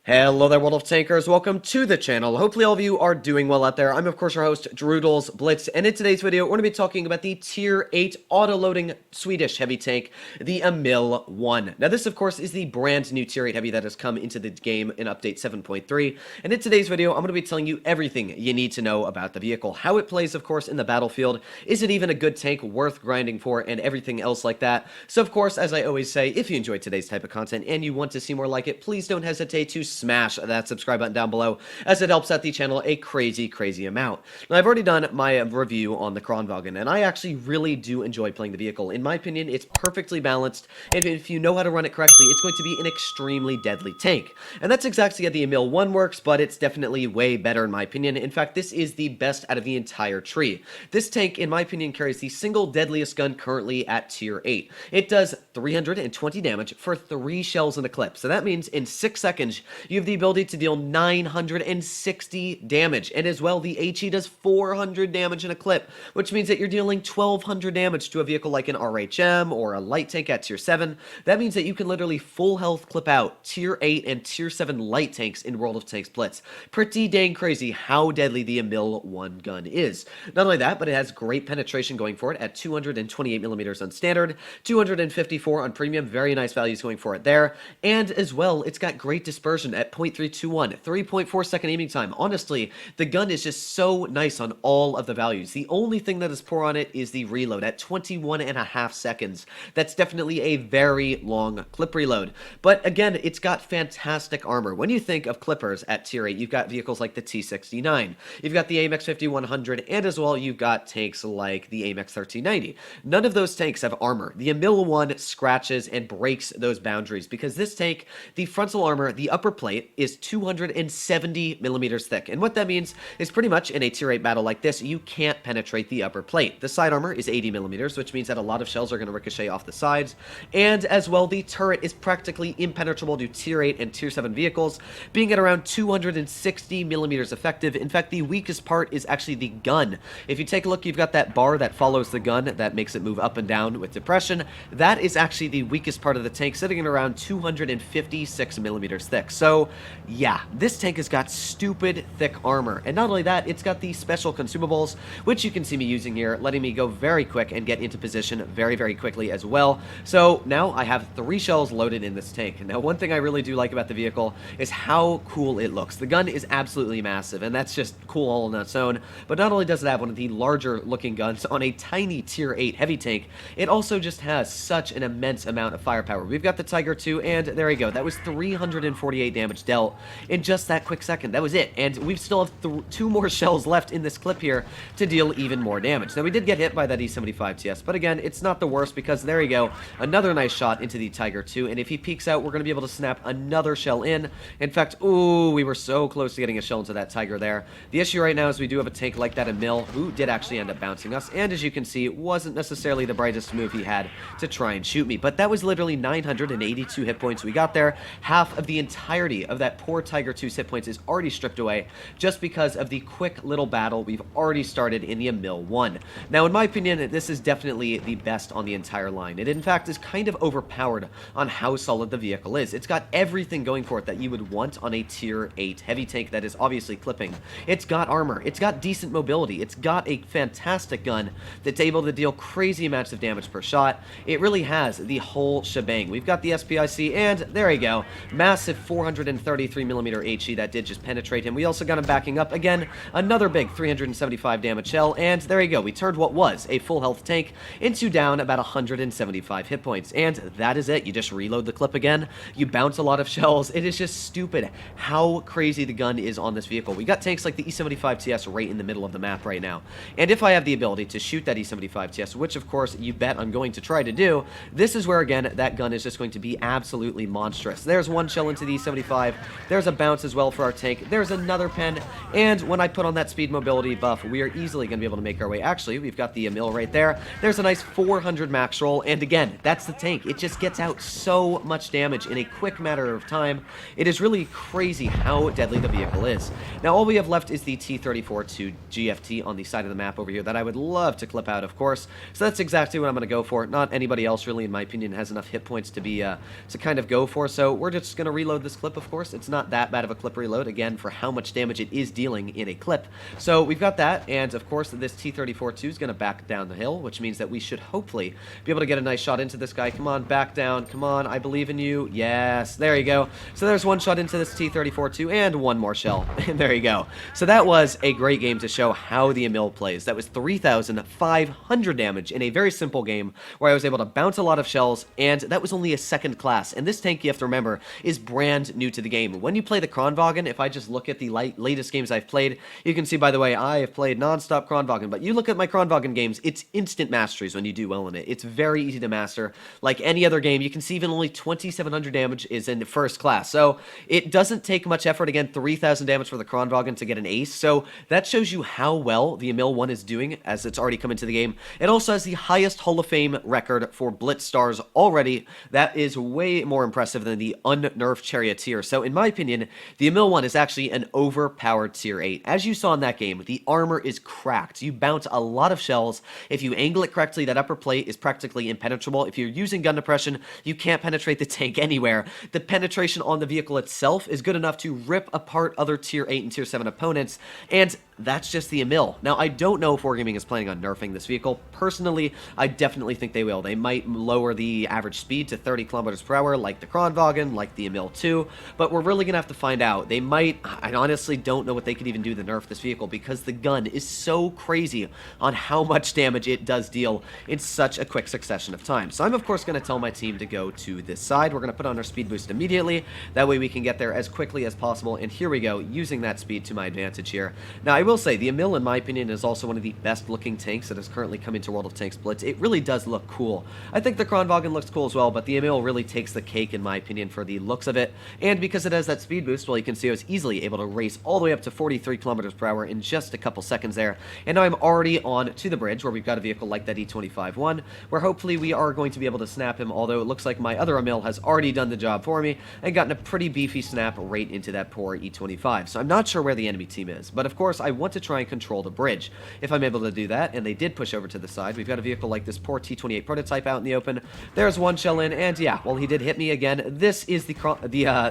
Hello there, World of Tankers. Welcome to the channel. Hopefully all of you are doing well out there. I'm, of course, your host, Tanks Blitz, and in today's video, we're going to be talking about the Tier 8 auto-loading Swedish heavy tank, the Emil I. Now, this, of course, is the brand new Tier 8 heavy that has come into the game in Update 7.3, and in today's video, I'm going to be telling you everything you need to know about the vehicle, how it plays, of course, in the battlefield, is it even a good tank worth grinding for, and everything else like that. So, of course, as I always say, if you enjoyed today's type of content and you want to see more like it, please don't hesitate to smash that subscribe button down below, as it helps out the channel a crazy amount. Now, I've already done my review on the Kronwagen, and I actually really do enjoy playing the vehicle. In my opinion, it's perfectly balanced, and if you know how to run it correctly, it's going to be an extremely deadly tank. And that's exactly how the Emil I works, but it's definitely way better in my opinion. In fact, this is the best out of the entire tree. This tank, in my opinion, carries the single deadliest gun currently at Tier 8. It does 320 damage for 3 shells in a clip. So that means in 6 seconds, you have the ability to deal 960 damage. And as well, the HE does 400 damage in a clip, which means that you're dealing 1200 damage to a vehicle like an RHM or a light tank at Tier 7. That means that you can literally full health clip out Tier 8 and Tier 7 light tanks in World of Tanks Blitz. Pretty dang crazy how deadly the Emil I gun is. Not only that, but it has great penetration going for it at 228mm on standard, 254 on premium, very nice values going for it there. And as well, it's got great dispersion at 0.321, 3.4 second aiming time. Honestly, the gun is just so nice on all of the values. The only thing that is poor on it is the reload at 21.5 seconds. That's definitely a very long clip reload. But again, it's got fantastic armor. When you think of clippers at Tier 8, you've got vehicles like the T69, you've got the AMX 5100, and as well, you've got tanks like the AMX 1390. None of those tanks have armor. The Emil I scratches and breaks those boundaries because this tank, the frontal armor, the upper plate, is 270mm thick. And what that means is pretty much in a Tier 8 battle like this, you can't penetrate the upper plate. The side armor is 80mm, which means that a lot of shells are going to ricochet off the sides. And as well, the turret is practically impenetrable to Tier 8 and Tier 7 vehicles, being at around 260mm effective. In fact, the weakest part is actually the gun. If you take a look, you've got that bar that follows the gun that makes it move up and down with depression. That is actually the weakest part of the tank, sitting at around 256mm thick. So, yeah, this tank has got stupid thick armor. And not only that, it's got these special consumables, which you can see me using here, letting me go very quick and get into position very quickly as well. So now I have 3 shells loaded in this tank. Now, one thing I really do like about the vehicle is how cool it looks. The gun is absolutely massive, and that's just cool all on its own. But not only does it have one of the larger looking guns on a tiny Tier 8 heavy tank, it also just has such an immense amount of firepower. We've got the Tiger 2, and there we go. That was 348 damage dealt in just that quick second. That was it. And we still have 2 more shells left in this clip here to deal even more damage. Now, we did get hit by that E75 TS, but again, it's not the worst because there you go. Another nice shot into the Tiger 2, and if he peeks out, we're going to be able to snap another shell in. In fact, ooh, we were so close to getting a shell into that Tiger there. The issue right now is we do have a tank like that Emil, who did actually end up bouncing us, and as you can see, it wasn't necessarily the brightest move he had to try and shoot me, but that was literally 982 hit points we got there. Half of the entirety of that poor Tiger 2's hit points is already stripped away just because of the quick little battle we've already started in the Emil I. Now, in my opinion, this is definitely the best on the entire line. It, in fact, is kind of overpowered on how solid the vehicle is. It's got everything going for it that you would want on a Tier 8 heavy tank that is obviously clipping. It's got armor. It's got decent mobility. It's got a fantastic gun that's able to deal crazy amounts of damage per shot. It really has the whole shebang. We've got the SPIC, and there you go. Massive 433mm HE that did just penetrate him. We also got him backing up again. Another big 375 damage shell, and there you go. We turned what was a full health tank into down about 175 hit points, and that is it. You just reload the clip again. You bounce a lot of shells. It is just stupid how crazy the gun is on this vehicle. We got tanks like the E75 TS right in the middle of the map right now, and if I have the ability to shoot that E75 TS, which of course you bet I'm going to try to do, this is where again that gun is just going to be absolutely monstrous. There's one shell into the E75. There's a bounce as well for our tank. There's another pen, and when I put on that speed mobility buff, we are easily going to be able to make our way. Actually, we've got the Emil right there. There's a nice 400 max roll, and again, that's the tank. It just gets out so much damage in a quick matter of time. It is really crazy how deadly the vehicle is. Now, all we have left is the T-34-2 GFT on the side of the map over here that I would love to clip out, of course. So that's exactly what I'm going to go for. Not anybody else, really, in my opinion, has enough hit points to be to kind of go for. So we're just going to reload this clip clip, of course. It's not that bad of a clip reload, again, for how much damage it is dealing in a clip. So we've got that, and of course, this T-34-2 is going to back down the hill, which means that we should hopefully be able to get a nice shot into this guy. Come on, back down. Come on, I believe in you. Yes, there you go. So there's one shot into this T-34-2 and one more shell. And there you go. So that was a great game to show how the Emil plays. That was 3,500 damage in a very simple game where I was able to bounce a lot of shells, and that was only a second class. And this tank, you have to remember, is brand new to the game. When you play the Kronwagen, if I just look at the latest games I've played, you can see, by the way, I have played non-stop Kronwagen, but you look at my Kronwagen games, it's instant masteries when you do well in it. It's very easy to master. Like any other game, you can see even only 2,700 damage is in the first class. So it doesn't take much effort. Again, 3,000 damage for the Kronwagen to get an ace. So that shows you how well the Emil I is doing as it's already come into the game. It also has the highest Hall of Fame record for Blitz stars already. That is way more impressive than the unnerfed Charioteer. So in my opinion, the Emil I is actually an overpowered tier 8. As you saw in that game, the armor is cracked. You bounce a lot of shells. If you angle it correctly, that upper plate is practically impenetrable. If you're using gun depression, you can't penetrate the tank anywhere. The penetration on the vehicle itself is good enough to rip apart other tier 8 and tier 7 opponents, and that's just the Emil. Now, I don't know if Wargaming is planning on nerfing this vehicle. Personally, I definitely think they will. They might lower the average speed to 30 kilometers per hour, like the Kronwagen, like the Emil II, but we're really going to have to find out. They might. I honestly don't know what they could even do to nerf this vehicle because the gun is so crazy on how much damage it does deal in such a quick succession of time. So I'm, of course, going to tell my team to go to this side. We're going to put on our speed boost immediately. That way we can get there as quickly as possible, and here we go, using that speed to my advantage here. Now, I will say, the Emil, in my opinion, is also one of the best-looking tanks that has currently come into World of Tanks Blitz. It really does look cool. I think the Kronwagen looks cool as well, but the Emil really takes the cake, in my opinion, for the looks of it. And because it has that speed boost, well, you can see I was easily able to race all the way up to 43 kilometers per hour in just a couple seconds there. And now I'm already on to the bridge, where we've got a vehicle like that E25-1, where hopefully we are going to be able to snap him, although it looks like my other Emil has already done the job for me and gotten a pretty beefy snap right into that poor E25. So I'm not sure where the enemy team is, but of course I want to try and control the bridge. If I'm able to do that, and they did push over to the side, we've got a vehicle like this poor T28 prototype out in the open. There's one shell in, and yeah, well, he did hit me again. This is the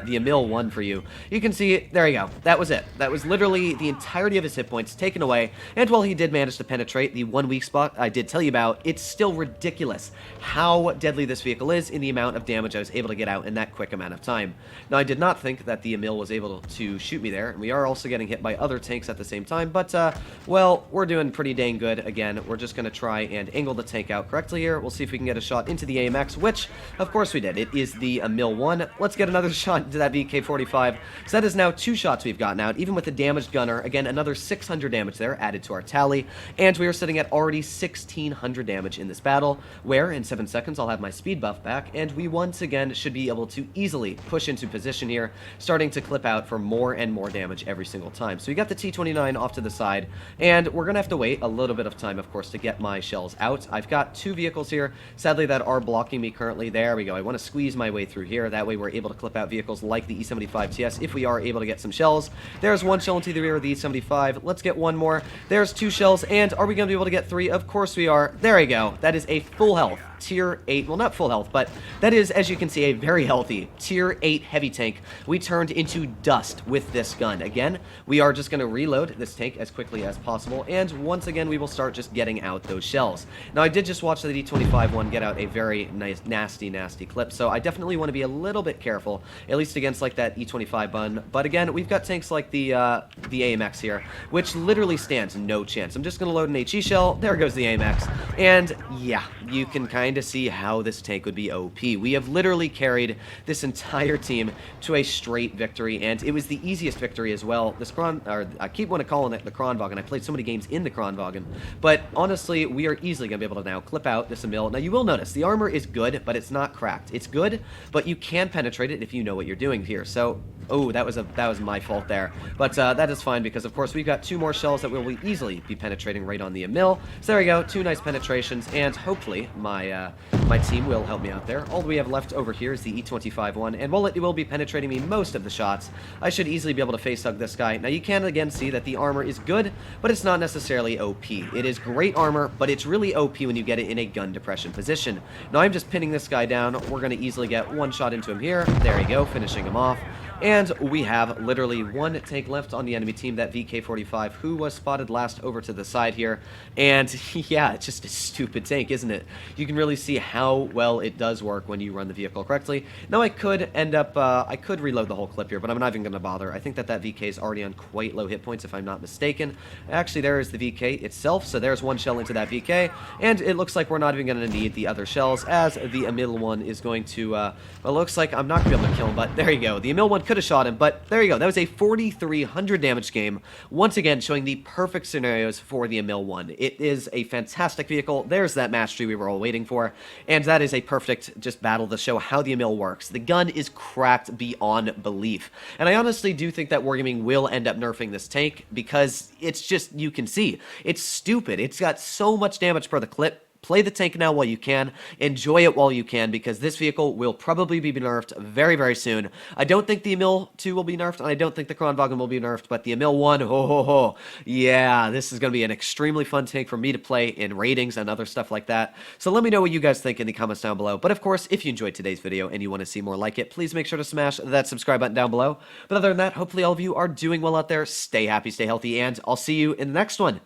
Emil I for you. You can see, there you go. That was it. That was literally the entirety of his hit points taken away, and while he did manage to penetrate the one weak spot I did tell you about, it's still ridiculous how deadly this vehicle is in the amount of damage I was able to get out in that quick amount of time. Now, I did not think that the Emil was able to shoot me there, and we are also getting hit by other tanks at the same time, but, well, we're doing pretty dang good. Again, we're just going to try and angle the tank out correctly here. We'll see if we can get a shot into the AMX, which, of course we did. It is the Emil I. Let's get another shot into that VK-45. So that is now 2 shots we've gotten out, even with the damaged gunner. Again, another 600 damage there added to our tally, and we are sitting at already 1,600 damage in this battle, where in 7 seconds I'll have my speed buff back, and we once again should be able to easily push into position here, starting to clip out for more and more damage every single time. So we got the T-29 off to the side, and we're going to have to wait a little bit of time, of course, to get my shells out. I've got 2 vehicles here, sadly, that are blocking me currently. There we go. I want to squeeze my way through here. That way we're able to clip out vehicles like the E75 TS if we are able to get some shells. There's 1 shell into the rear of the E75. Let's get 1 more. There's 2 shells, and are we going to be able to get 3? Of course we are. There we go. That is a full health tier 8, well, not full health, but that is, as you can see, a very healthy tier 8 heavy tank we turned into dust with this gun. Again, we are just going to reload this tank as quickly as possible, and once again we will start just getting out those shells. Now, I did just watch the D25 one get out a very nice, nasty clip, so I definitely want to be a little bit careful, at least against like that E25 bun. But again, we've got tanks like the AMX here, which literally stands no chance. I'm just going to load an HE shell. There goes the AMX, and yeah, you can kind of see how this tank would be OP. We have literally carried this entire team to a straight victory, and it was the easiest victory as well. This I keep wanting to call it the Kronwagen. I played so many games in the Kronwagen, but honestly, we are easily going to be able to now clip out this Emil. Now, you will notice the armor is good, but it's not cracked. It's good, but you can penetrate it if you know what you're doing here. So, oh, that was my fault there, but that is fine because, of course, we've got 2 more shells that will easily be penetrating right on the Emil. So there we go, 2 nice penetrations, and hopefully my team will help me out there. All we have left over here is the E25 one, and while it will be penetrating me most of the shots, I should easily be able to face hug this guy. Now, you can again see that the armor is good, but it's not necessarily OP. It is great armor, but it's really OP when you get it in a gun depression position. Now, I'm just pinning this guy down. We're going to easily get 1 shot into him here. There you go, finishing him off. And we have literally one tank left on the enemy team, that VK-45, who was spotted last over to the side here. And yeah, it's just a stupid tank, isn't it? You can really see how well it does work when you run the vehicle correctly. Now I could end up, I could reload the whole clip here, but I'm not even going to bother. I think that VK is already on quite low hit points, if I'm not mistaken. Actually, there is the VK itself, so there's one shell into that VK, and it looks like we're not even going to need the other shells, as the Emil I is going to, well, it looks like I'm not going to be able to kill him, but there you go. The Emil I could have shot him, but there you go. That was a 4,300 damage game, once again showing the perfect scenarios for the Emil I. It is a fantastic vehicle. There's that mastery we were all waiting for, and that is a perfect just battle to show how the Emil works. The gun is cracked beyond belief, and I honestly do think that Wargaming will end up nerfing this tank, because it's just, you can see, it's stupid. It's got so much damage per the clip. Play the tank now while you can. Enjoy it while you can, because this vehicle will probably be nerfed very, very soon. I don't think the Emil II will be nerfed, and I don't think the Kranvagn will be nerfed, but the Emil I, ho ho ho. Yeah, this is going to be an extremely fun tank for me to play in ratings and other stuff like that. So let me know what you guys think in the comments down below. But of course, if you enjoyed today's video and you want to see more like it, please make sure to smash that subscribe button down below. But other than that, hopefully all of you are doing well out there. Stay happy, stay healthy, and I'll see you in the next one.